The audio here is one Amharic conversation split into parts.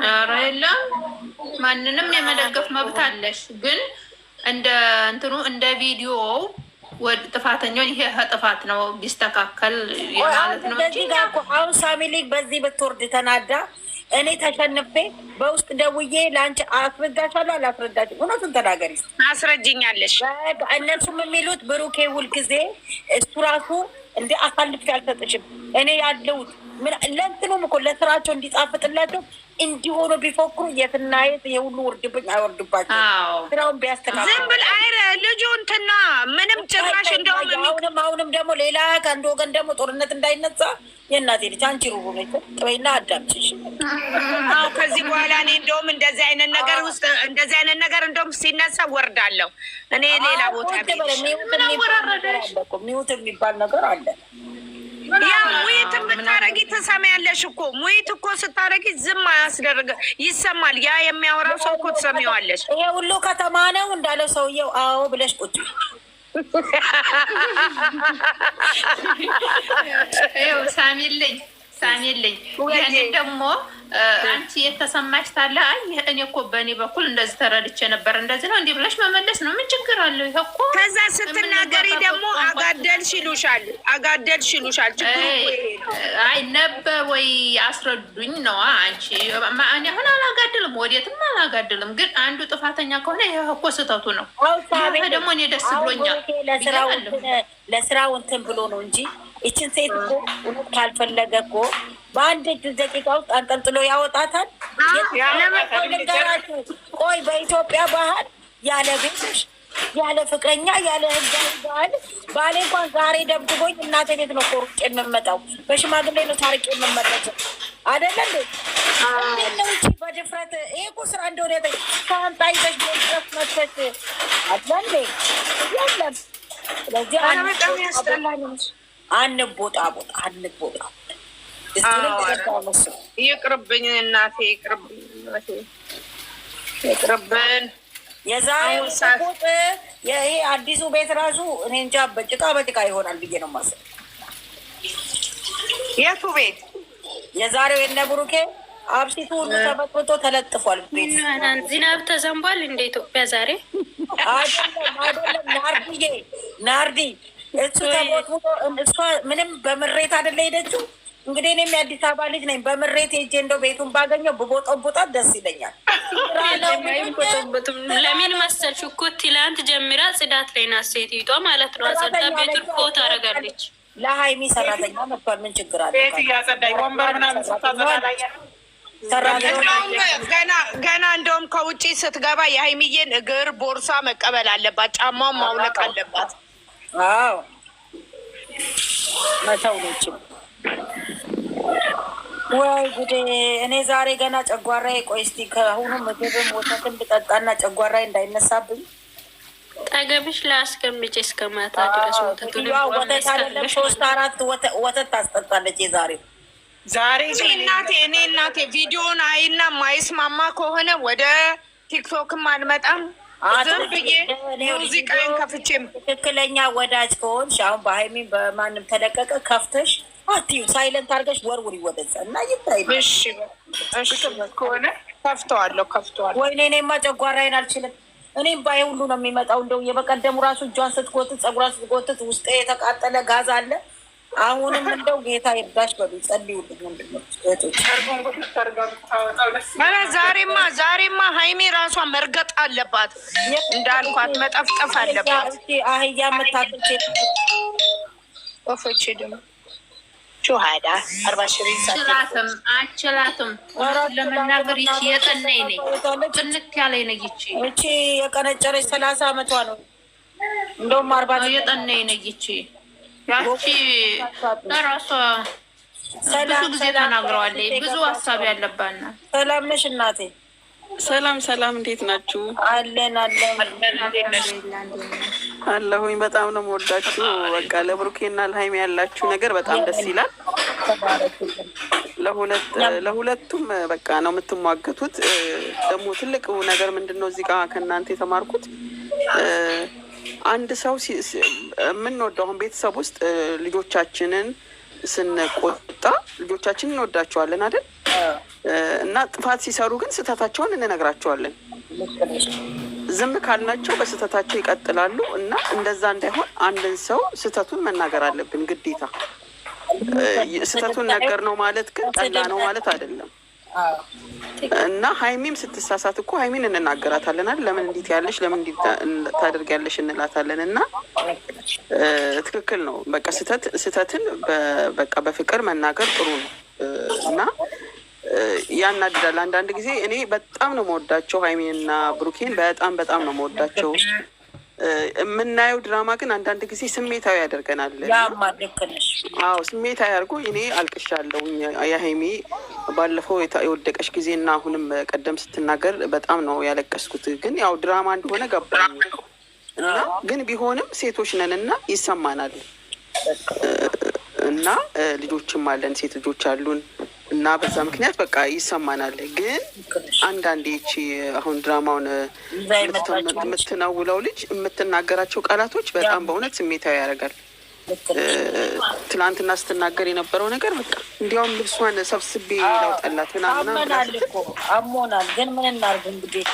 ኧረ የለም ማንንም የመደገፍ መብት አለሽ። ግን እንደ እንትኑ እንደ ቪዲዮ ወደ ጥፋተኛውን ይሄ ጥፋት ነው ቢስተካከል ማለት ነው እንጂ አሁን ሳሚሊ በዚህ ብትወርድ ተናዳ እኔ ተሸንፌ በውስጥ ደውዬ ለአንቺ አስረዳሻለሁ አላስረዳሽም? እውነቱን ተናገሪ። አስረጅኛለሽ። እነሱም የሚሉት ብሩኬ ሁልጊዜ እሱ ራሱ እንደ አሳልፌ አልሰጥሽም እኔ ያለሁት ለእንትኑም እኮ ለስራቸው እንዲጣፍጥላቸው እንዲሆኑ ቢፎክሩ የትና የት የሁሉ ውርድብኝ አይወርድባቸው። ስራውን ቢያስተካክሉ ዝም ብል አይረ ልጁ እንትና ምንም ጭራሽ እንደውም አሁንም ደግሞ ሌላ ከአንድ ወገን ደግሞ ጦርነት እንዳይነሳ የእናቴ ልጅ አንቺ ሩሩ ነች ጥበይና አዳምጭሽ። ከዚህ በኋላ እኔ እንደውም እንደዚህ አይነት ነገር ውስጥ እንደዚህ አይነት ነገር እንደውም ሲነሳ ወርዳለሁ እኔ ሌላ ቦታ ሚውት የሚባል ነገር አለ። ያ ሙይት የምታረጊ ትሰሚያለሽ እኮ ሙይት እኮ ስታረጊ ዝም አያስደርግ ይሰማል። ያ የሚያወራው ሰው እኮ ትሰሚዋለሽ። ይሄ ሁሉ ከተማ ነው እንዳለው ሰውየው አዎ ብለሽ ቁጭ ሳሚልኝ ይህንን ደግሞ አንቺ የተሰማሽ ታለ እኔ እኮ በእኔ በኩል እንደዚህ ተረድቼ ነበር እንደዚህ ነው እንዲህ ብለሽ መመለስ ነው። ምን ችግር አለው? ይሄ እኮ ከዛ ስትናገሪ ደግሞ አጋደልሽ ይሉሻል። አይ ነበር ወይ አስረዱኝ ነው አንቺ። እኔ አሁን አላጋድልም፣ ወዴትም አላጋድልም። ግን አንዱ ጥፋተኛ ከሆነ ይሄ እኮ ስህተቱ ነው። ደግሞ እኔ ደስ ብሎኛል። ለስራው እንትን ብሎ ነው እንጂ ይችን ሴት እኮ እውነት ካልፈለገ እኮ በአንድ ደቂቃ ውስጥ አንጠልጥሎ ያወጣታል። ልንገራችሁ፣ ቆይ በኢትዮጵያ ባህል ያለ ቤትሽ ያለ ፍቅረኛ ያለ ህጋዊ ባህል ባሌ እንኳን ዛሬ ደብድቦኝ እናቴ ቤት ነው ቆርጬ የምመጣው። በሽማግሌ ነው ታርቄ የምመለሰው አይደለ እንዴ? ነው እንጂ በድፍረት ይሄ እኮ ስራ እንደሆነ ከአንጣ ይዘሽ ድረስ መጥተሽ አይደለ እንዴ? የለም ስለዚህ አንቦጣቦጥ ይቅርብኝ እናቴ ይቅርብን። የዛሬው ሰቦጥ ይሄ አዲሱ ቤት ራሱ እኔ እንጃ በጭቃ ይሆናል ብዬ ነው የማስበው። የቱ ቤት? የዛሬው የእነ ብሩኬ አብሲቱ ሁሉ ተበጥብጦ ተለጥፏል። ቤት ዝናብ ተዘንቧል እንደ ኢትዮጵያ ዛሬ አይደለም። ናርዲ እሱ ተቦጥብጦ እሷ ምንም በምሬት አይደለ ሄደችው። እንግዲህ እኔም የአዲስ አበባ ልጅ ነኝ። በምሬት ሄጄ እንደው ቤቱን ባገኘው ብቦጠቦጣት ደስ ይለኛል። ለምን መሰልሽ እኮ ትላንት ጀምራ ጽዳት ላይ ናት ሴትዮዋ ማለት ነው። አጸዳ ቤቱን ፎቶ አደርጋለች። ለሀይሚ ሰራተኛ መጥቷል። ምን ችግር አለ? ቤት እያጸዳኝ ወንበር ምናምን ገና እንደውም ከውጭ ስትገባ የሀይሚዬን እግር ቦርሳ መቀበል አለባት፣ ጫማውን ማውለቅ አለባት። አዎ መተውሎች ወይ ጉዴ! እኔ ዛሬ ገና ጨጓራዬ ቆይ እስኪ ከአሁኑ ምግብም ወተትም ብጠጣና ጨጓራዬ እንዳይነሳብኝ ጠገብሽ ላስቀምጭ እስከ ማታ ድረስ ወተቱን ወተት አይደለም 3-4 ወተት ታስጠጣለች። ዛሬ እናቴ ቪዲዮን አይና ማይስማማ ከሆነ ወደ ቲክቶክም አልመጣም። ዝም ብዬ ሙዚቃን ከፍቼም ትክክለኛ ወዳጅ ከሆንሽ አሁን በሀይሚን በማንም ተለቀቀ ከፍተሽ አትዩ ሳይለንት አድርገሽ ወርውሪ ወደዛ እና ይታይ። እሺ ከሆነ ከፍተዋለሁ። ወይኔ እኔማ ጨጓራዬን አልችልም። እኔም ባይ ሁሉ ነው የሚመጣው። እንደው የበቀደሙ ራሱ እጇን ስትጎትት ጸጉሯን ስትጎትት ውስጥ የተቃጠለ ጋዝ አለ። አሁንም እንደው ጌታ ይርዳሽ በሉ ጸልዩልኝ ወንድሞች እህቶች። ዛሬማ ሀይሜ ራሷን መርገጥ አለባት እንዳልኳት መጠፍጠፍ አለባት። አህያ መታቶች ወፎች ደግሞ ሹሃዳ 40 አችላትም ለመናገር ይቺ የጠናኝ ነኝ ጥንክ ያለኝ ነኝ። ይቺ የቀነጨረች 30 ዓመቷ ነው። እንደውም 40 የጠናኝ ነኝ። ይቺ ያቺ ለራሷ ብዙ ጊዜ ተናግረዋለች። ብዙ ሀሳብ ያለባና። ሰላም ነሽ እናቴ? ሰላም፣ እንዴት ናችሁ? አለን አለሁኝ። በጣም ነው የምወዳችሁ። በቃ ለብሩኬና ለሀይሚ ያላችሁ ነገር በጣም ደስ ይላል። ለሁለቱም በቃ ነው የምትሟገቱት። ደግሞ ትልቅ ነገር ምንድን ነው እዚህ ጋር ከእናንተ የተማርኩት አንድ ሰው የምንወደው አሁን ቤተሰብ ውስጥ ልጆቻችንን ስንቆጣ ልጆቻችንን እንወዳቸዋለን አይደል? እና ጥፋት ሲሰሩ ግን ስህተታቸውን እንነግራቸዋለን። ዝም ካልናቸው በስህተታቸው ይቀጥላሉ እና እንደዛ እንዳይሆን አንድን ሰው ስህተቱን መናገር አለብን ግዴታ። ስህተቱን ነገር ነው ማለት ግን ጠላ ነው ማለት አይደለም። እና ሀይሚም ስትሳሳት እኮ ሀይሚን እንናገራታለን አይደል? ለምን እንዴት ያለሽ ለምን እንዴት ታደርጊያለሽ እንላታለን። እና ትክክል ነው። በቃ ስህተትን በቃ በፍቅር መናገር ጥሩ ነው እና ያናድዳል አንዳንድ ጊዜ። እኔ በጣም ነው መወዳቸው ሀይሚንና ብሩኬን በጣም ነው መወዳቸው። የምናየው ድራማ ግን አንዳንድ ጊዜ ስሜታዊ ያደርገናል። አዎ ስሜታዊ አድርጎ እኔ አልቅሻለሁ። የሀይሚ ባለፈው የወደቀች ጊዜ እና አሁንም ቀደም ስትናገር በጣም ነው ያለቀስኩት። ግን ያው ድራማ እንደሆነ ገባኝ እና ግን ቢሆንም ሴቶች ነን እና ይሰማናል እና ልጆችም አለን፣ ሴት ልጆች አሉን እና በዛ ምክንያት በቃ ይሰማናል። ግን አንዳንዴ ይቺ አሁን ድራማውን የምትነውለው ልጅ የምትናገራቸው ቃላቶች በጣም በእውነት ስሜታዊ ያደርጋል። ትናንትና ስትናገር የነበረው ነገር በቃ እንዲያውም ልብሷን ሰብስቤ ለውጠላት ምናምን አሞናል። ግን ምን እናድርግ እንግዲህ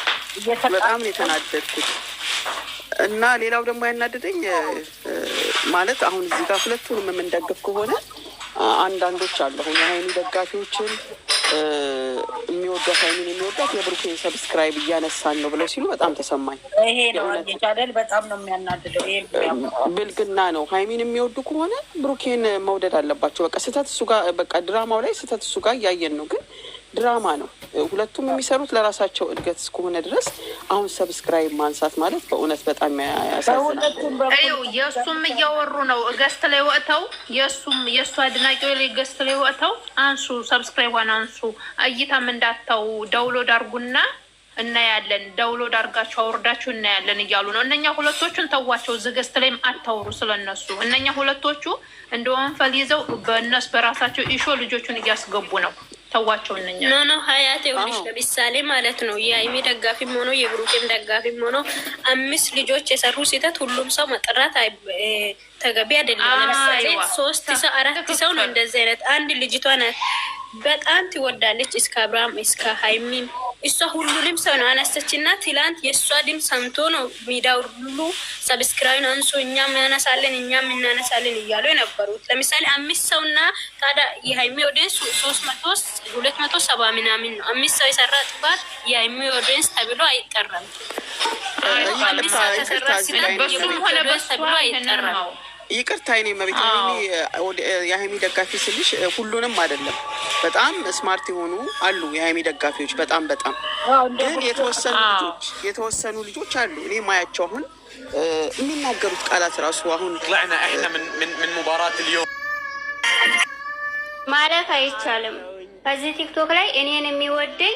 በጣም የተናደድኩት እና ሌላው ደግሞ ያናደደኝ ማለት አሁን እዚህ ጋር ሁለቱንም የምንደግፍ ከሆነ አንዳንዶች አሉ አሁን የሀይሚ ደጋፊዎችን የሚወዳት ሀይሚን የሚወዳት የብሩኬን ሰብስክራይብ እያነሳን ነው ብለው ሲሉ በጣም ተሰማኝ። ይሄ ነው አይደል? በጣም ነው የሚያናድደው። ይሄ ብልግና ነው። ሀይሚን የሚወዱ ከሆነ ብሩኬን መውደድ አለባቸው። በቃ ስህተት እሱ ጋር በቃ ድራማው ላይ ስህተት እሱ ጋር እያየን ነው። ግን ድራማ ነው። ሁለቱም የሚሰሩት ለራሳቸው እድገት እስከሆነ ድረስ አሁን ሰብስክራይብ ማንሳት ማለት በእውነት በጣም ያሳዝናል። የእሱም እያወሩ ነው ገስት ላይ ወጥተው የእሱ አድናቂዎች ላይ ገስት ላይ ወጥተው አንሱ፣ ሰብስክራይቧን አንሱ፣ እይታም እንዳታው ዳውንሎድ አርጉና እናያለን፣ ዳውንሎድ አርጋችሁ አውርዳችሁ እናያለን እያሉ ነው። እነኛ ሁለቶቹን ተዋቸው፣ ዝገስት ላይም አታውሩ ስለነሱ። እነኛ ሁለቶቹ እንደ ወንፈል ይዘው በእነሱ በራሳቸው ኢሾ ልጆቹን እያስገቡ ነው። ተዋቸው እነኛ ኖ ሀያት ይኸውልሽ፣ ለምሳሌ ማለት ነው የሀይሚ ደጋፊም ሆኖ የብሩኬም ደጋፊም ሆኖ 5 ልጆች የሰሩ ስህተት ሁሉም ሰው መጥራት ተገቢ አይደለም። ለምሳሌ 3 ሰው 4 ሰው ነው እንደዚህ አይነት አንድ ልጅቷ ናት በጣም ትወዳለች እስከ አብርሃም እስከ ሀይሚም እሷ ሁሉንም ሰው ነው አነሰችና ትላንት የእሷ ድምፅ ሰምቶ ነው ሚዲያው ሁሉ ሰብስክራይብ አንሶ እኛም እናነሳለን እያሉ የነበሩት። ለምሳሌ 5 ሰውና ታዲያ የሀይሚ ኦዲየንስ 270 ምናምን ነው። 5 ሰው የሰራ ጥፋት የሀይሚ ኦዲየንስ ተብሎ አይጠራም። 5 ሰው ተሰራ ተብሎ አይጠራም። ይቅርታ እኔ መቤት የሀይሚ ደጋፊ ስልሽ ሁሉንም አይደለም። በጣም ስማርት የሆኑ አሉ የሀይሚ ደጋፊዎች በጣም ግን የተወሰኑ ልጆች አሉ እኔ ማያቸው አሁን የሚናገሩት ቃላት ራሱ አሁን ማለት አይቻልም። ከዚህ ቲክቶክ ላይ እኔን የሚወደኝ